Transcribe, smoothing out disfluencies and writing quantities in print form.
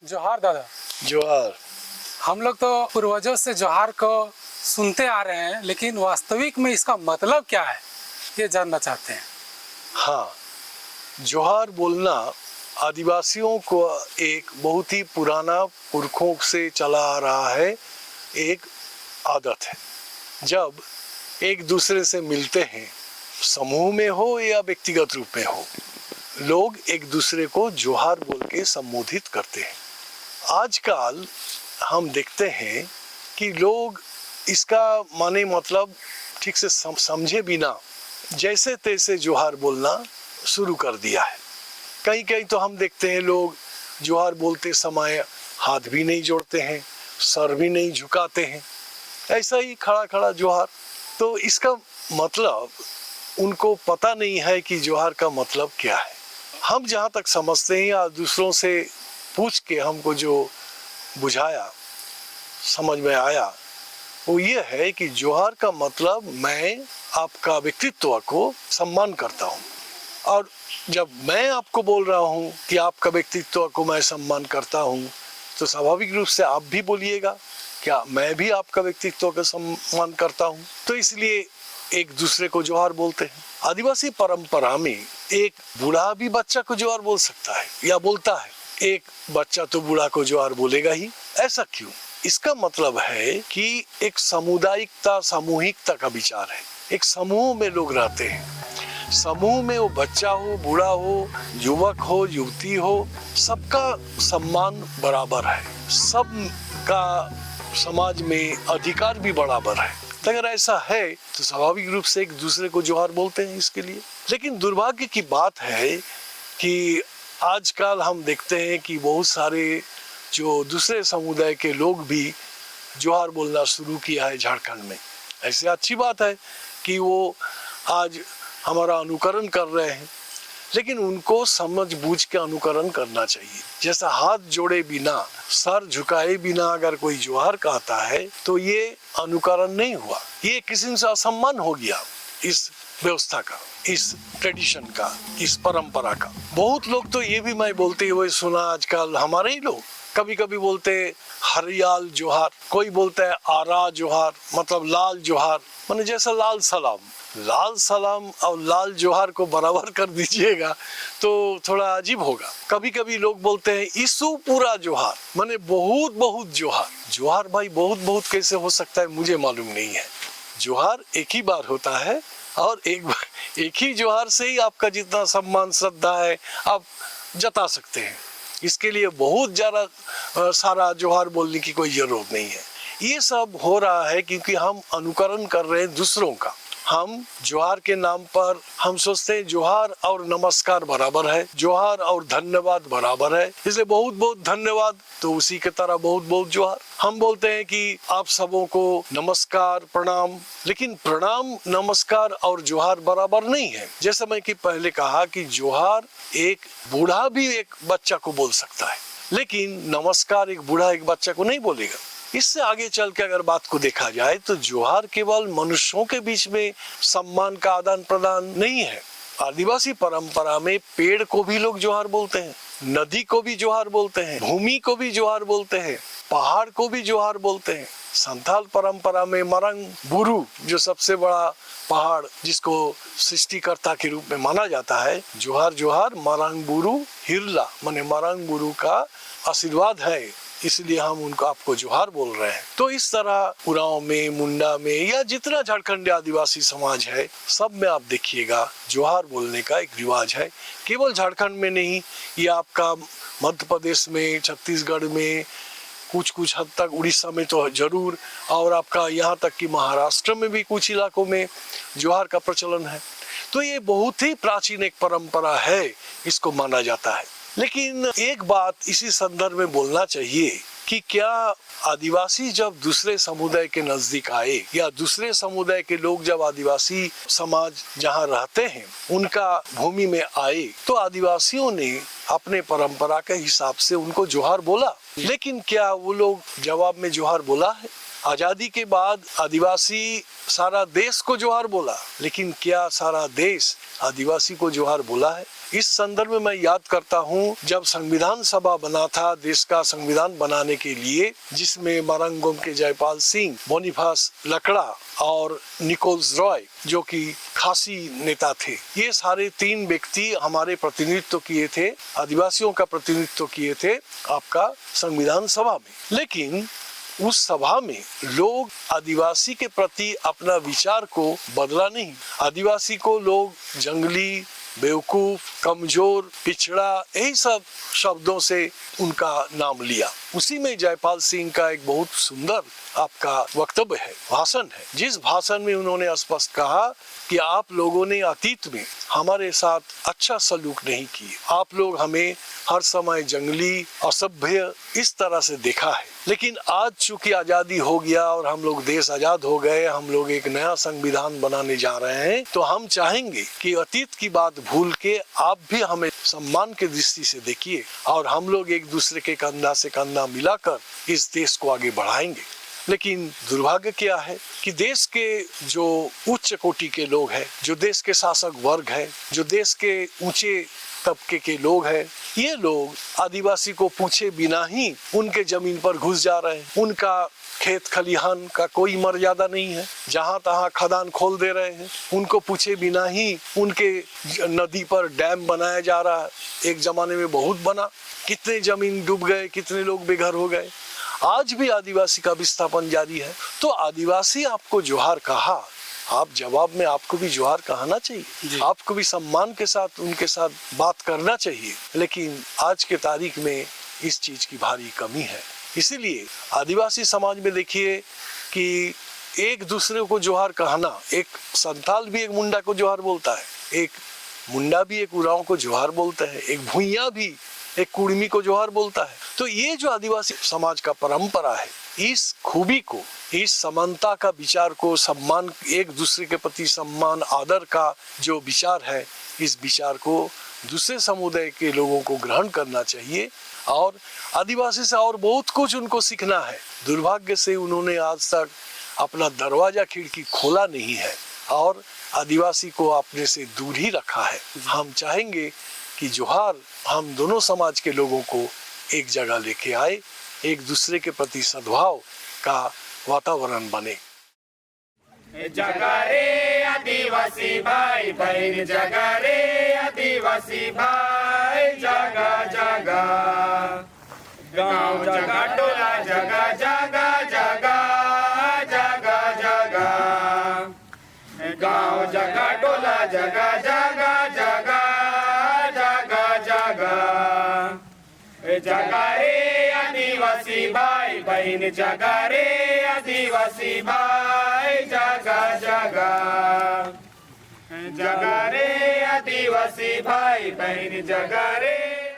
जोहार दादा। जोहार। हम लोग तो पूर्वजों से जोहार को सुनते आ रहे हैं, लेकिन वास्तविक में इसका मतलब क्या है ये जानना चाहते हैं। हाँ, जोहार बोलना आदिवासियों को एक बहुत ही पुराना पुरखों से चला आ रहा है, एक आदत है। जब एक दूसरे से मिलते हैं, समूह में हो या व्यक्तिगत रूप में हो, लोग एक दूसरे को जोहार बोल के संबोधित करते हैं। आजकल हम देखते हैं कि लोग इसका माने मतलब ठीक से समझे बिना जैसे तैसे जोहार बोलना शुरू कर दिया है। कहीं कहीं तो हम देखते हैं लोग जोहार बोलते समय हाथ भी नहीं जोड़ते हैं, सर भी नहीं झुकाते हैं, ऐसा ही खड़ा खड़ा जोहार। तो इसका मतलब उनको पता नहीं है कि जोहार का मतलब क्या है। हम जहाँ तक समझते हैं या दूसरों से पूछ के हमको जो बुझाया समझ में आया वो ये है कि जोहार का मतलब मैं आपका व्यक्तित्व को सम्मान करता हूँ, और जब मैं आपको बोल रहा हूँ कि आपका व्यक्तित्व को मैं सम्मान करता हूँ तो स्वाभाविक रूप से आप भी बोलिएगा क्या मैं भी आपका व्यक्तित्व का सम्मान करता हूँ। तो इसलिए एक दूसरे को जोहार बोलते हैं। आदिवासी परंपरा में एक बूढ़ा भी बच्चा को जोहार बोल सकता है या बोलता है, एक बच्चा तो बूढ़ा को जोहार बोलेगा ही। ऐसा क्यों? इसका मतलब है कि एक सामुदायिकता, सामूहिकता का विचार है। एक समूह में लोग रहते हैं, समूह में वो बच्चा हो, बूढ़ा हो, युवक हो, युवती हो, सबका सम्मान बराबर है, सबका समाज में अधिकार भी बराबर है। तो अगर ऐसा है तो स्वाभाविक रूप से एक दूसरे को जोहार बोलते हैं इसके लिए। लेकिन दुर्भाग्य की बात है कि आजकल हम देखते हैं कि बहुत सारे जो दूसरे समुदाय के लोग भी जोहार बोलना शुरू किया है झारखंड में। ऐसे अच्छी बात है कि वो आज हमारा अनुकरण कर रहे हैं, लेकिन उनको समझ बूझ के अनुकरण करना चाहिए। जैसा हाथ जोड़े बिना, सर झुकाए बिना अगर कोई जोहार कहता है तो ये अनुकरण नहीं हुआ, ये किसी से असम्मान हो गया इस व्यवस्था का, इस ट्रेडिशन का, इस परंपरा का। बहुत लोग तो ये भी मैं बोलते हुए सुना आजकल, हमारे ही लोग कभी कभी बोलते हरियाल जोहार, कोई बोलता है आरा जोहार, मतलब लाल जोहार, माने जैसा लाल सलाम। लाल सलाम और लाल जोहार को बराबर कर दीजिएगा तो थोड़ा अजीब होगा। कभी कभी लोग बोलते हैं ईसु पूरा जोहार, माने बहुत बहुत जोहार। जोहार भाई बहुत बहुत कैसे हो सकता है मुझे मालूम नहीं है। जोहार एक ही बार होता है और एक ही जोहार से ही आपका जितना सम्मान श्रद्धा है आप जता सकते हैं। इसके लिए बहुत ज़्यादा सारा जोहार बोलने की कोई ज़रूरत नहीं है। ये सब हो रहा है क्योंकि हम अनुकरण कर रहे हैं दूसरों का। हम जोहार के नाम पर हम सोचते हैं जोहार और नमस्कार बराबर है, जोहार और धन्यवाद बराबर है, इसलिए बहुत बहुत धन्यवाद तो उसी के तरह बहुत बहुत जोहार। हम बोलते हैं कि आप सबों को नमस्कार प्रणाम, लेकिन प्रणाम नमस्कार और जोहार बराबर नहीं है। जैसा मैं कि पहले कहा कि जोहार एक बूढ़ा भी एक बच्चा को बोल सकता है, लेकिन नमस्कार एक बूढ़ा एक बच्चा को नहीं बोलेगा। इससे आगे चल के अगर बात को देखा जाए तो जोहार केवल मनुष्यों के बीच में सम्मान का आदान प्रदान नहीं है। आदिवासी परंपरा में पेड़ को भी लोग जोहार बोलते हैं, नदी को भी जोहार बोलते हैं, भूमि को भी जोहार बोलते हैं, पहाड़ को भी जोहार बोलते हैं। संथाल परंपरा में मरंग बुरु, जो सबसे बड़ा पहाड़ जिसको सृष्टिकर्ता के रूप में माना जाता है, जोहार जोहार मरंग बुरु हिरला, माने मरंग बुरु का आशीर्वाद है, इसलिए हम उनको आपको जोहार बोल रहे हैं। तो इस तरह उरांव में, मुंडा में या जितना झारखंडी आदिवासी समाज है सब में आप देखिएगा जोहार बोलने का एक रिवाज है। केवल झारखंड में नहीं, ये आपका मध्य प्रदेश में, छत्तीसगढ़ में, कुछ हद तक उड़ीसा में तो जरूर, और आपका यहाँ तक कि महाराष्ट्र में भी कुछ इलाकों में जोहार का प्रचलन है। तो ये बहुत ही प्राचीन एक परंपरा है, इसको माना जाता है। लेकिन एक बात इसी संदर्भ में बोलना चाहिए कि क्या आदिवासी जब दूसरे समुदाय के नजदीक आए या दूसरे समुदाय के लोग जब आदिवासी समाज जहां रहते हैं उनका भूमि में आए तो आदिवासियों ने अपने परंपरा के हिसाब से उनको जोहार बोला, लेकिन क्या वो लोग जवाब में जोहार बोला है? आजादी के बाद आदिवासी सारा देश को जोहार बोला, लेकिन क्या सारा देश आदिवासी को जोहार बोला है? इस संदर्भ में मैं याद करता हूं, जब संविधान सभा बना था देश का संविधान बनाने के लिए, जिसमें मरंगोम के जयपाल सिंह, बोनीफास लकड़ा और निकोल्स रॉय जो कि खासी नेता थे, ये सारे 3 व्यक्ति हमारे प्रतिनिधित्व किए थे, आदिवासियों का प्रतिनिधित्व किए थे आपका संविधान सभा में। लेकिन उस सभा में लोग आदिवासी के प्रति अपना विचार को बदला नहीं। आदिवासी को लोग जंगली, बेवकूफ, कमजोर, पिछड़ा, यही सब शब्दों से उनका नाम लिया। उसी में जयपाल सिंह का एक बहुत सुंदर आपका वक्तव्य है, भाषण है, जिस भाषण में उन्होंने स्पष्ट कहा कि आप लोगों ने अतीत में हमारे साथ अच्छा सलूक नहीं किए, आप लोग हमें हर समय जंगली, असभ्य इस तरह से देखा है। लेकिन आज चूंकि आजादी हो गया और हम लोग देश आजाद हो गए, हम लोग एक नया संविधान बनाने जा रहे हैं, तो हम चाहेंगे कि अतीत की बात भूल के आप भी हमें सम्मान की दृष्टि से देखिए और हम लोग एक दूसरे के कंधा से कंधा मिलाकर इस देश को आगे बढ़ाएंगे। लेकिन दुर्भाग्य क्या है कि देश के जो उच्च कोटि के लोग हैं, जो देश के शासक वर्ग है, जो देश के ऊंचे तबके के लोग हैं, ये लोग आदिवासी को पूछे बिना ही उनके जमीन पर घुस जा रहे हैं। उनका खेत खलिहान का कोई मर्यादा नहीं है, जहां तहां खदान खोल दे रहे हैं। उनको पूछे बिना ही उनके नदी पर डैम बनाया जा रहा है। एक जमाने में बहुत बना, कितने जमीन डूब गए, कितने लोग बेघर हो गए। आज भी आदिवासी का विस्थापन जारी है। तो आदिवासी आपको जोहार कहा, आप जवाब में आपको भी जोहार कहना चाहिए, आपको भी सम्मान के साथ उनके साथ बात करना चाहिए। लेकिन आज के तारीख में इस चीज की भारी कमी है। इसीलिए आदिवासी समाज में देखिए कि एक दूसरे को जोहार कहना, एक संथाल भी एक मुंडा को जोहार बोलता है, एक मुंडा भी एक उरांव को जोहार बोलता है, एक भुइया भी एक कुड़मी को जोहार बोलता है। तो ये जो आदिवासी समाज का परंपरा है, इस खूबी को, इस समानता का विचार को, सम्मान, एक दूसरे के प्रति सम्मान आदर का जो विचार है, इस विचार को दूसरे समुदाय के लोगों को ग्रहण करना चाहिए और आदिवासी से और बहुत कुछ उनको सीखना है। दुर्भाग्य से उन्होंने आज तक अपना दरवाजा खिड़की खोला नहीं है और आदिवासी को अपने से दूर ही रखा है। हम चाहेंगे कि जोहार हम दोनों समाज के लोगों को एक जगह लेके आए, एक दूसरे के प्रति सद्भाव का वातावरण बने। जगा रे आदिवासी भाई बहन, जगा रे आदिवासी भाई, जगा जगा गांव जगा टोला जगा जगा जगा जगा जगा गांव जगा टोला जगा जगा जगा जगा जगा जगा रे आदिवासी भाई बहन, जगा रे आदिवासी भाई, जगा जगा जगा रे आदिवासी भाई बहन, जगा रे।